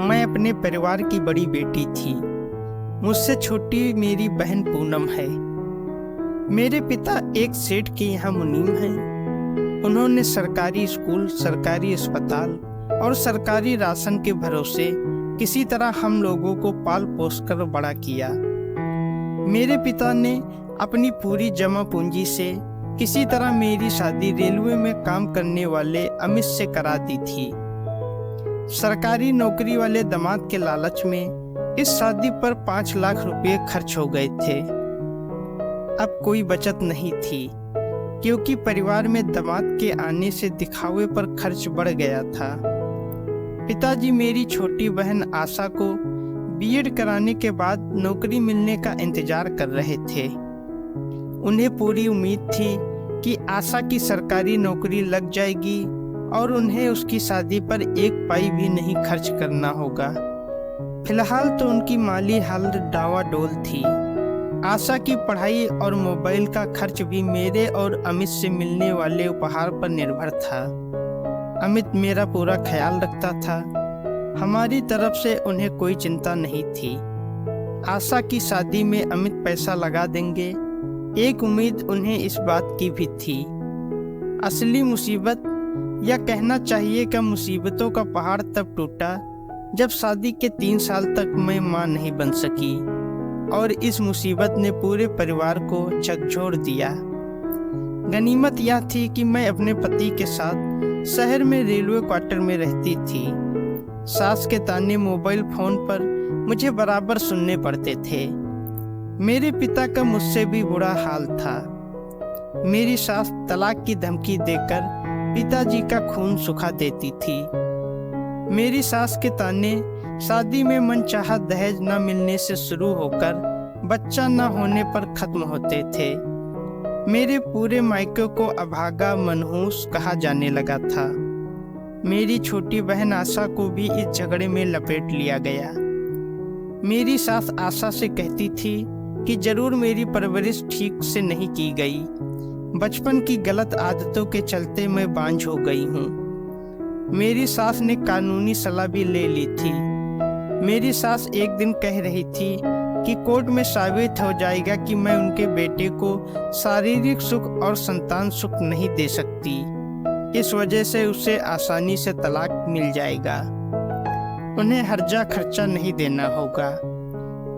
मैं अपने परिवार की बड़ी बेटी थी। मुझसे छोटी मेरी बहन पूनम है। मेरे पिता एक सेठ के यहाँ मुनीम हैं। उन्होंने सरकारी स्कूल, सरकारी अस्पताल और सरकारी राशन के भरोसे किसी तरह हम लोगों को पाल पोस कर बड़ा किया। मेरे पिता ने अपनी पूरी जमा पूंजी से किसी तरह मेरी शादी रेलवे में काम करने वाले अमित से करा दी थी। सरकारी नौकरी वाले दामाद के लालच में इस शादी पर 5 लाख रुपए खर्च हो गए थे। अब कोई बचत नहीं थी, क्योंकि परिवार में दामाद के आने से दिखावे पर खर्च बढ़ गया था। पिताजी मेरी छोटी बहन आशा को बीएड कराने के बाद नौकरी मिलने का इंतजार कर रहे थे। उन्हें पूरी उम्मीद थी कि आशा की सरकारी नौकरी लग जाएगी और उन्हें उसकी शादी पर एक पाई भी नहीं खर्च करना होगा। फिलहाल तो उनकी माली हालत डावाडोल थी। आशा की पढ़ाई और मोबाइल का खर्च भी मेरे और अमित से मिलने वाले उपहार पर निर्भर था। अमित मेरा पूरा ख्याल रखता था। हमारी तरफ से उन्हें कोई चिंता नहीं थी। आशा की शादी में अमित पैसा लगा देंगे, एक उम्मीद उन्हें इस बात की भी थी। असली मुसीबत, या कहना चाहिए कि मुसीबतों का पहाड़ तब टूटा जब शादी के 3 साल तक मैं मां नहीं बन सकी और इस मुसीबत ने पूरे परिवार को झकझोर दिया। गनीमत यह थी कि मैं अपने पति के साथ शहर में रेलवे क्वार्टर में रहती थी। सास के ताने मोबाइल फोन पर मुझे बराबर सुनने पड़ते थे। मेरे पिता का मुझसे भी बुरा हाल था। मेरी सास तलाक की धमकी देकर पिताजी का खून सुखा देती थी। मेरी सास के ताने शादी में मनचाहा दहेज न मिलने से शुरू होकर बच्चा न होने पर खत्म होते थे। मेरे पूरे मायके को अभागा मनहूस कहा जाने लगा था। मेरी छोटी बहन आशा को भी इस झगड़े में लपेट लिया गया। मेरी सास आशा से कहती थी कि जरूर मेरी परवरिश ठीक से नहीं की गई। बचपन की गलत आदतों के चलते मैं बांझ हो गई हूँ। मेरी सास ने कानूनी सलाह भी ले ली थी। मेरी सास एक दिन कह रही थी कि कोर्ट में साबित हो जाएगा कि मैं उनके बेटे को शारीरिक सुख और संतान सुख नहीं दे सकती। इस वजह से उसे आसानी से तलाक मिल जाएगा। उन्हें हर्जा खर्चा नहीं देना होगा।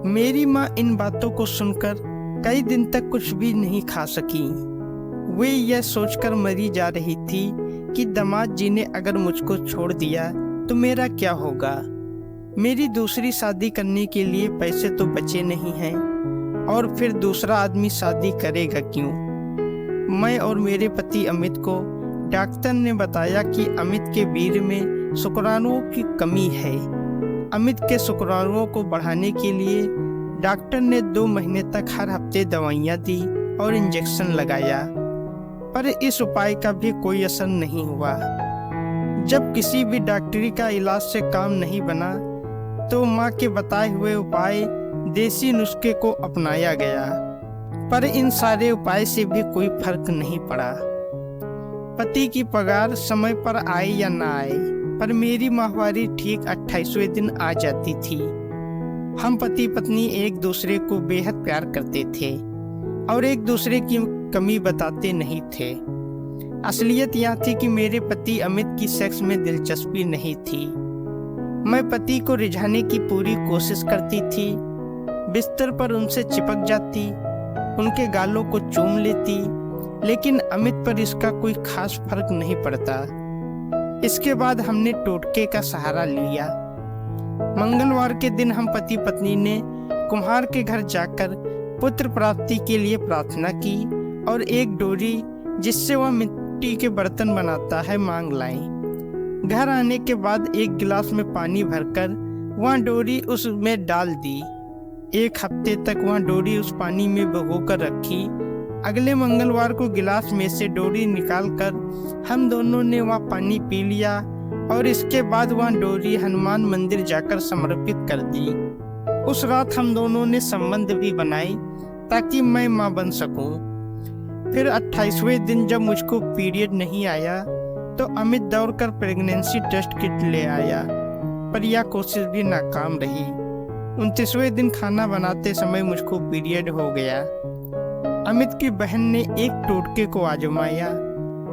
मेरी माँ इन बातों को सुनकर कई दिन तक कुछ भी नहीं खा सकी। वे यह सोचकर मरी जा रही थी कि दामाद जी ने अगर मुझको छोड़ दिया तो मेरा क्या होगा। मेरी दूसरी शादी करने के लिए पैसे तो बचे नहीं हैं, और फिर दूसरा आदमी शादी करेगा क्यों। मैं और मेरे पति अमित को डॉक्टर ने बताया कि अमित के वीर्य में शुक्राणुओं की कमी है। अमित के शुक्राणुओं को बढ़ाने के लिए डॉक्टर ने 2 महीने तक हर हफ्ते दवाइयाँ दी और इंजेक्शन लगाया, पर इस उपाय का भी कोई असर नहीं हुआ। जब किसी भी डॉक्टरी का इलाज से काम नहीं बना तो माँ के बताए हुए उपाय, देसी नुस्खे को अपनाया गया, पर इन सारे उपाय से भी कोई फर्क नहीं पड़ा। पति की पगार समय पर आए या ना आए, पर मेरी माहवारी ठीक 28वें दिन आ जाती थी। हम पति पत्नी एक दूसरे को बेहद प्यार करते थे और एक दूसरे की कमी बताते नहीं थे। असलियत यह थी कि मेरे पति अमित की सेक्स में दिलचस्पी नहीं थी। मैं पति को रिझाने की पूरी कोशिश करती थी। बिस्तर पर उनसे चिपक जाती, उनके गालों को चूम लेती, लेकिन अमित पर इसका कोई खास फर्क नहीं पड़ता। इसके बाद हमने टोटके का सहारा लिया। मंगलवार के दिन हम पति पत्नी ने कुम्हार के घर जाकर पुत्र प्राप्ति के लिए प्रार्थना की और एक डोरी जिससे वह मिट्टी के बर्तन बनाता है मांग लाई। घर आने के बाद एक गिलास में पानी भरकर वह डोरी उसमें डाल दी। 1 हफ्ते तक वह डोरी उस पानी में भिगोकर रखी। अगले मंगलवार को गिलास में से डोरी निकालकर हम दोनों ने वह पानी पी लिया और इसके बाद वह डोरी हनुमान मंदिर जाकर समर्पित कर दी। उस रात हम दोनों ने संबंध भी बनाए ताकि मैं मां बन सकूं। फिर 28वें दिन जब मुझको पीरियड नहीं आया तो अमित दौड़कर प्रेगनेंसी टेस्ट किट ले आया। पर यह कोशिश भी नाकाम रही। 29वें दिन खाना बनाते समय मुझको पीरियड हो गया। अमित की बहन ने एक टोटके को आजमाया।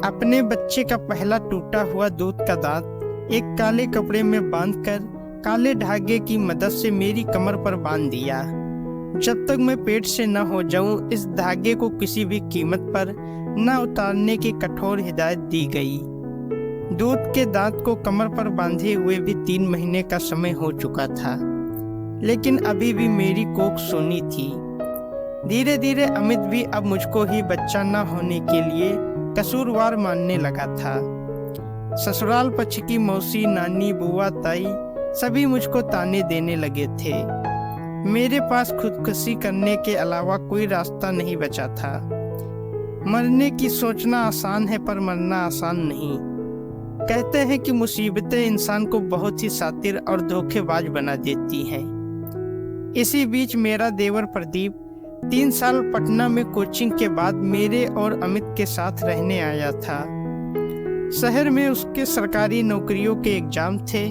अपने बच्चे का पहला टूटा हुआ दूध का दांत एक काले कपड़े में बांधकर काले धागे की मदद से मेरी कमर पर बांध दिया। जब तक मैं पेट से न हो जाऊं, इस धागे को किसी भी कीमत पर न उतारने की कठोर हिदायत दी गई। दूध के दांत को कमर पर बांधे हुए भी 3 महीने का समय हो चुका था, लेकिन अभी भी मेरी कोख सूनी थी। धीरे धीरे अमित भी अब मुझको ही बच्चा न होने के लिए कसूरवार मानने लगा था। ससुराल पक्ष की मौसी, नानी, बुआ, ताई सभी मुझको ताने देने लगे थे। मेरे पास खुदकुशी करने के अलावा कोई रास्ता नहीं बचा था। मरने की सोचना आसान है पर मरना आसान नहीं। कहते हैं कि मुसीबतें इंसान को बहुत ही शातिर और धोखेबाज बना देती हैं। इसी बीच मेरा देवर प्रदीप 3 साल पटना में कोचिंग के बाद मेरे और अमित के साथ रहने आया था। शहर में उसके सरकारी नौकरियों के एग्जाम थे।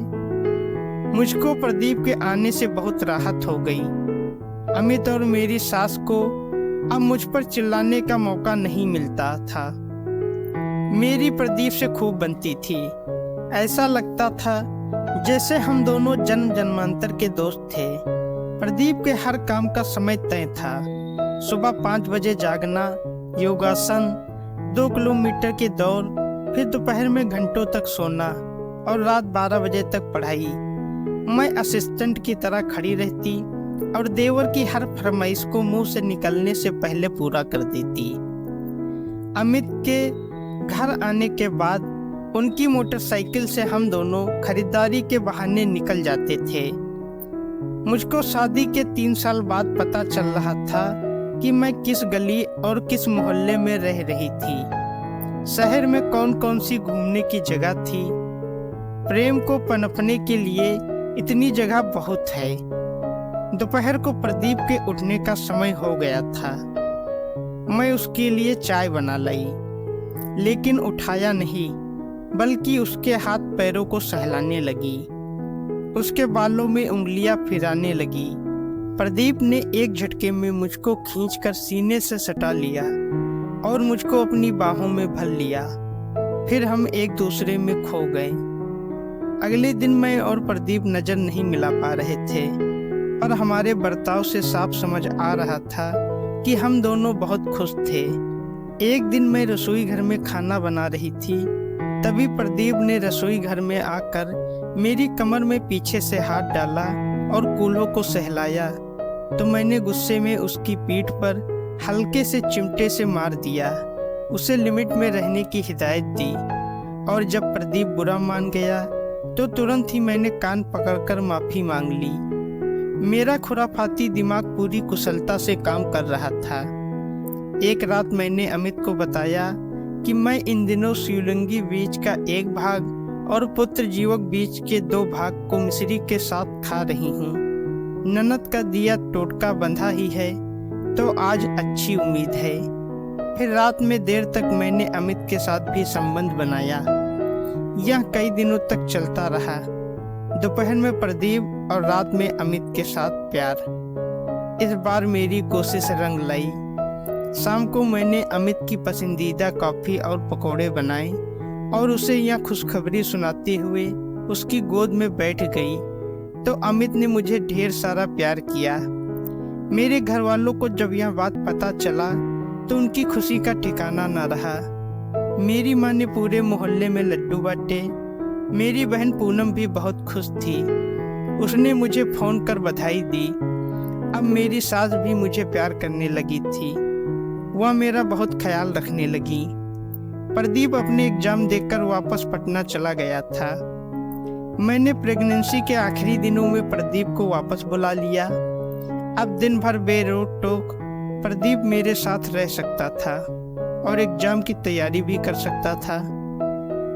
मुझको प्रदीप के आने से बहुत राहत हो गई। अमित और मेरी सास को अब मुझ पर चिल्लाने का मौका नहीं मिलता था। मेरी प्रदीप से खूब बनती थी। ऐसा लगता था जैसे हम दोनों जन्म जन्मांतर के दोस्त थे। प्रदीप के हर काम का समय तय था। सुबह 5 बजे जागना, योगासन, 2 किलोमीटर की दौड़, फिर दोपहर में घंटों तक सोना और रात 12 बजे तक पढ़ाई। मैं असिस्टेंट की तरह खड़ी रहती और देवर की हर फरमाइश को मुंह से निकलने से पहले पूरा कर देती। अमित के घर आने के बाद उनकी मोटरसाइकिल से हम दोनों खरीदारी के बहाने निकल जाते थे। मुझको शादी के 3 साल बाद पता चल रहा था कि मैं किस गली और किस मोहल्ले में रह रही थी। शहर में कौन कौन सी घूमने की जगह थी। प्रेम को पनपने के लिए इतनी जगह बहुत है। दोपहर को प्रदीप के उठने का समय हो गया था। मैं उसके लिए चाय बना लाई, लेकिन उठाया नहीं, बल्कि उसके हाथ पैरों को सहलाने लगी। उसके बालों में उंगलियां फिराने लगी। प्रदीप ने एक झटके में मुझको खींचकर सीने से सटा लिया और मुझको अपनी बाहों में भर लिया। फिर हम एक दूसरे में खो गए। अगले दिन मैं और प्रदीप नजर नहीं मिला पा रहे थे, पर हमारे बर्ताव से साफ समझ आ रहा था कि हम दोनों बहुत खुश थे। एक दिन मैं रसोई घर में खाना बना रही थी, तभी प्रदीप ने रसोई घर में आकर मेरी कमर में पीछे से हाथ डाला और कूल्हों को सहलाया, तो मैंने गुस्से में उसकी पीठ पर हल्के से चिमटे से मार दिया। उसे लिमिट में रहने की हिदायत दी और जब प्रदीप बुरा मान गया तो तुरंत ही मैंने कान पकड़कर माफी मांग ली। मेरा खुराफाती दिमाग पूरी कुशलता से काम कर रहा था। एक रात मैंने अमित को बताया कि मैं इन दिनों शिवलिंगी बीज का एक भाग और पुत्र जीवक बीज के 2 भाग को मिश्री के साथ खा रही हूँ। ननद का दिया टोटका बंधा ही है, तो आज अच्छी उम्मीद है। फिर रात में देर तक मैंने अमित के साथ भी संबंध बनाया। यह कई दिनों तक चलता रहा। दोपहर में प्रदीप और रात में अमित के साथ प्यार। इस बार मेरी कोशिश रंग लाई। शाम को मैंने अमित की पसंदीदा कॉफी और पकौड़े बनाए और उसे यह खुशखबरी सुनाते हुए उसकी गोद में बैठ गई तो अमित ने मुझे ढेर सारा प्यार किया। मेरे घर वालों को जब यह बात पता चला तो उनकी खुशी का ठिकाना न रहा। मेरी माँ ने पूरे मोहल्ले में लड्डू बांटे। मेरी बहन पूनम भी बहुत खुश थी। उसने मुझे फोन कर बधाई दी। अब मेरी सास भी मुझे प्यार करने लगी थी। वह मेरा बहुत ख्याल रखने लगी। प्रदीप अपने एग्जाम देकर वापस पटना चला गया था। मैंने प्रेगनेंसी के आखिरी दिनों में प्रदीप को वापस बुला लिया। अब दिन भर बेरोक टोक प्रदीप मेरे साथ रह सकता था और एग्जाम की तैयारी भी कर सकता था।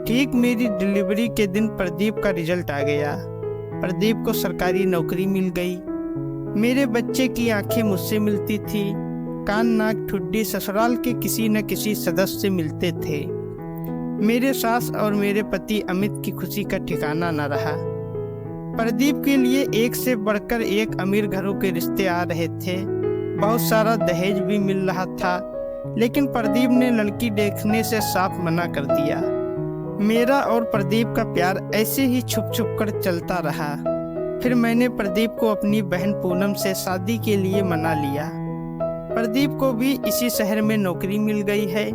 ठीक मेरी डिलीवरी के दिन प्रदीप का रिजल्ट आ गया। प्रदीप को सरकारी नौकरी मिल गई। मेरे बच्चे की आंखें मुझसे मिलती थी। कान नाक ठुड्डी ससुराल के किसी न किसी सदस्य से मिलते थे। मेरे सास और मेरे पति अमित की खुशी का ठिकाना न रहा। प्रदीप के लिए एक से बढ़कर एक अमीर घरों के रिश्ते आ रहे थे। बहुत सारा दहेज भी मिल रहा था, लेकिन प्रदीप ने लड़की देखने से साफ मना कर दिया। मेरा और प्रदीप का प्यार ऐसे ही छुप छुप कर चलता रहा। फिर मैंने प्रदीप को अपनी बहन पूनम से शादी के लिए मना लिया। प्रदीप को भी इसी शहर में नौकरी मिल गई है।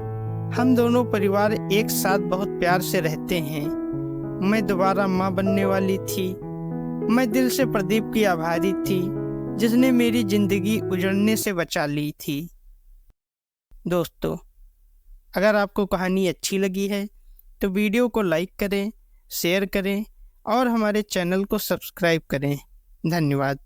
हम दोनों परिवार एक साथ बहुत प्यार से रहते हैं। मैं दोबारा माँ बनने वाली थी। मैं दिल से प्रदीप की आभारी थी, जिसने मेरी जिंदगी उजड़ने से बचा ली थी। दोस्तों, अगर आपको कहानी अच्छी लगी है तो वीडियो को लाइक करें, शेयर करें और हमारे चैनल को सब्सक्राइब करें। धन्यवाद।